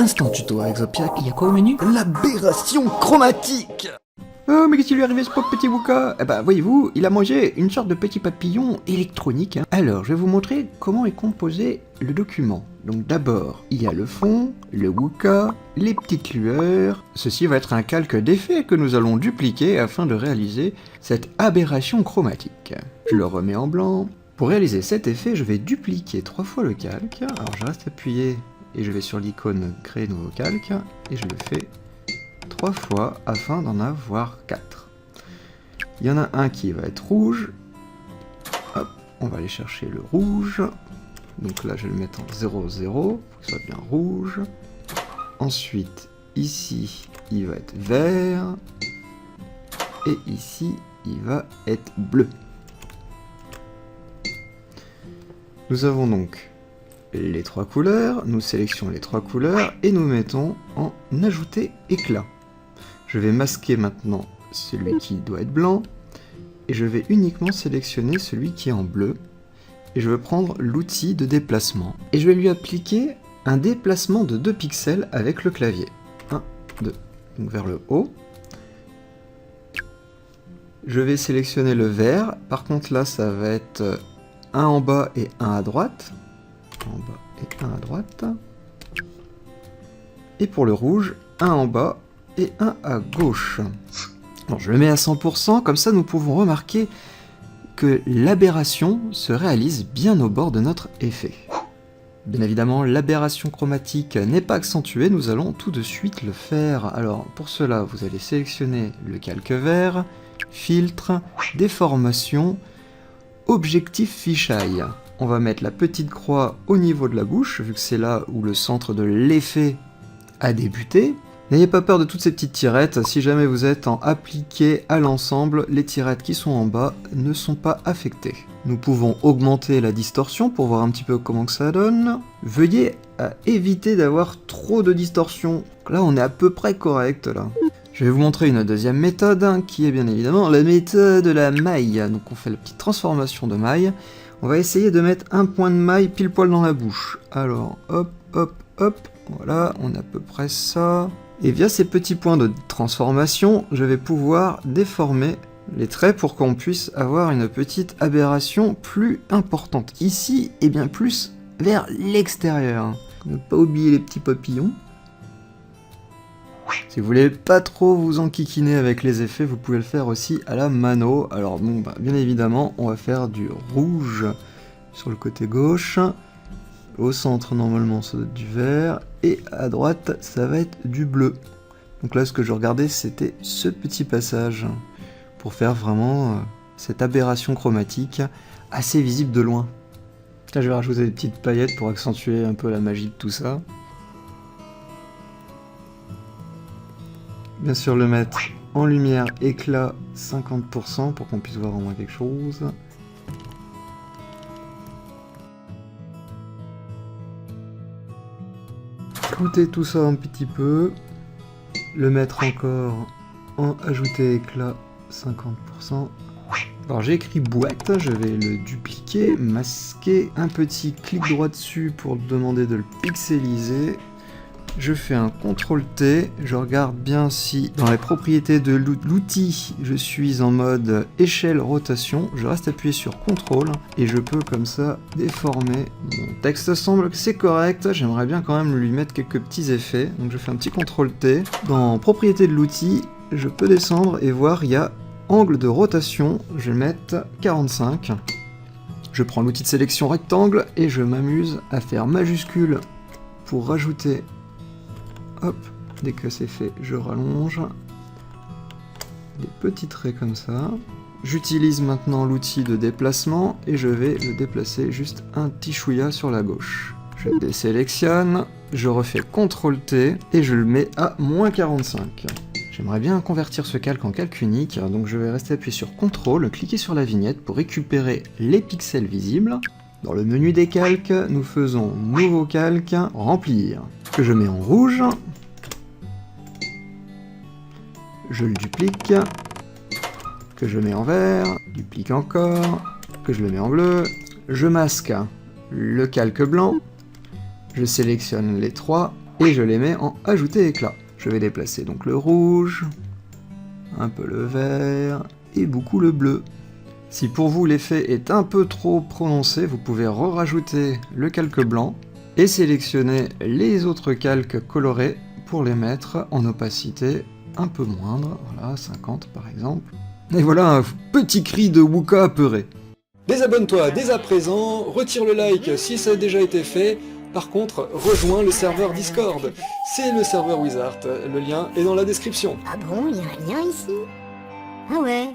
Instant tuto avec Zopia, il y a quoi au menu? L'aberration chromatique. Oh, mais qu'est-ce qui lui est arrivé ce pauvre petit Wooka? Eh ben, voyez-vous, il a mangé une sorte de petit papillon électronique. Alors, je vais vous montrer comment est composé le document. Donc d'abord, il y a le fond, le Wooka, les petites lueurs. Ceci va être un calque d'effet que nous allons dupliquer afin de réaliser cette aberration chromatique. Je le remets en blanc. Pour réaliser cet effet, je vais dupliquer 3 fois le calque. Alors je reste appuyé et je vais sur l'icône créer nouveau calque et je le fais 3 fois afin d'en avoir 4. Il y en a un qui va être rouge. Hop, on va aller chercher le rouge. Donc là, je vais le mettre en 0, 0, pour que ce soit bien rouge. Ensuite, ici, il va être vert. Et ici, il va être bleu. Nous avons donc les 3 couleurs, nous sélectionnons les 3 couleurs et nous mettons en ajouter éclat. Je vais masquer maintenant celui qui doit être blanc et je vais uniquement sélectionner celui qui est en bleu et je vais prendre l'outil de déplacement et je vais lui appliquer un déplacement de 2 pixels avec le clavier. 1, 2, donc vers le haut. Je vais sélectionner le vert, par contre là ça va être un en bas et un à droite. En bas et un à droite. Et pour le rouge, un en bas et un à gauche. Bon, je le mets à 100%, comme ça nous pouvons remarquer que l'aberration se réalise bien au bord de notre effet. Bien évidemment, l'aberration chromatique n'est pas accentuée, nous allons tout de suite le faire. Alors pour cela, vous allez sélectionner le calque vert, filtre, déformation, objectif fisheye. On va mettre la petite croix au niveau de la bouche, vu que c'est là où le centre de l'effet a débuté. N'ayez pas peur de toutes ces petites tirettes, si jamais vous êtes en appliqué à l'ensemble, les tirettes qui sont en bas ne sont pas affectées. Nous pouvons augmenter la distorsion pour voir un petit peu comment que ça donne. Veuillez éviter d'avoir trop de distorsion. Là on est à peu près correct là. Je vais vous montrer une deuxième méthode, qui est bien évidemment la méthode de la maille. Donc on fait la petite transformation de maille. On va essayer de mettre un point de maille pile poil dans la bouche. Alors hop, hop, hop, voilà, on a à peu près ça. Et via ces petits points de transformation, je vais pouvoir déformer les traits pour qu'on puisse avoir une petite aberration plus importante. Ici, et bien plus vers l'extérieur. Ne pas oublier les petits papillons. Si vous voulez pas trop vous enquiquiner avec les effets, vous pouvez le faire aussi à la mano. Alors bon, bien évidemment, on va faire du rouge sur le côté gauche. Au centre, normalement, ça doit être du vert. Et à droite, ça va être du bleu. Donc là, ce que je regardais, c'était ce petit passage. Pour faire vraiment cette aberration chromatique assez visible de loin. Là, je vais rajouter des petites paillettes pour accentuer un peu la magie de tout ça. Bien sûr, le mettre en lumière éclat 50% pour qu'on puisse voir au moins quelque chose. Flouter tout ça un petit peu. Le mettre encore en ajouter éclat 50%. Alors j'ai écrit boîte, je vais le dupliquer, masquer, un petit clic droit dessus pour demander de le pixeliser. Je fais un CTRL-T, je regarde bien si dans les propriétés de l'outil, je suis en mode échelle rotation, je reste appuyé sur CTRL et je peux comme ça déformer. Mon texte semble que c'est correct, j'aimerais bien quand même lui mettre quelques petits effets, donc je fais un petit CTRL-T. Dans propriétés de l'outil, je peux descendre et voir, il y a angle de rotation, je vais mettre 45. Je prends l'outil de sélection rectangle et je m'amuse à faire majuscule pour rajouter. Hop, dès que c'est fait, je rallonge. Des petits traits comme ça. J'utilise maintenant l'outil de déplacement et je vais le déplacer juste un petit chouïa sur la gauche. Je désélectionne, je refais CTRL-T et je le mets à -45. J'aimerais bien convertir ce calque en calque unique, donc je vais rester appuyé sur CTRL, cliquer sur la vignette pour récupérer les pixels visibles. Dans le menu des calques, nous faisons Nouveau calque, Remplir, que je mets en rouge. Je le duplique, que je mets en vert, duplique encore, que je le mets en bleu. Je masque le calque blanc, je sélectionne les 3, et je les mets en ajouter éclat. Je vais déplacer donc le rouge, un peu le vert et beaucoup le bleu. Si pour vous l'effet est un peu trop prononcé, vous pouvez rajouter le calque blanc et sélectionner les autres calques colorés pour les mettre en opacité un peu moindre, voilà, 50 par exemple. Et voilà un petit cri de Wooka apeuré. Désabonne-toi dès à présent, retire le like si ça a déjà été fait. Par contre, rejoins le serveur Discord. C'est le serveur Wizard. Le lien est dans la description. Ah bon, y a rien ici? Ah ouais.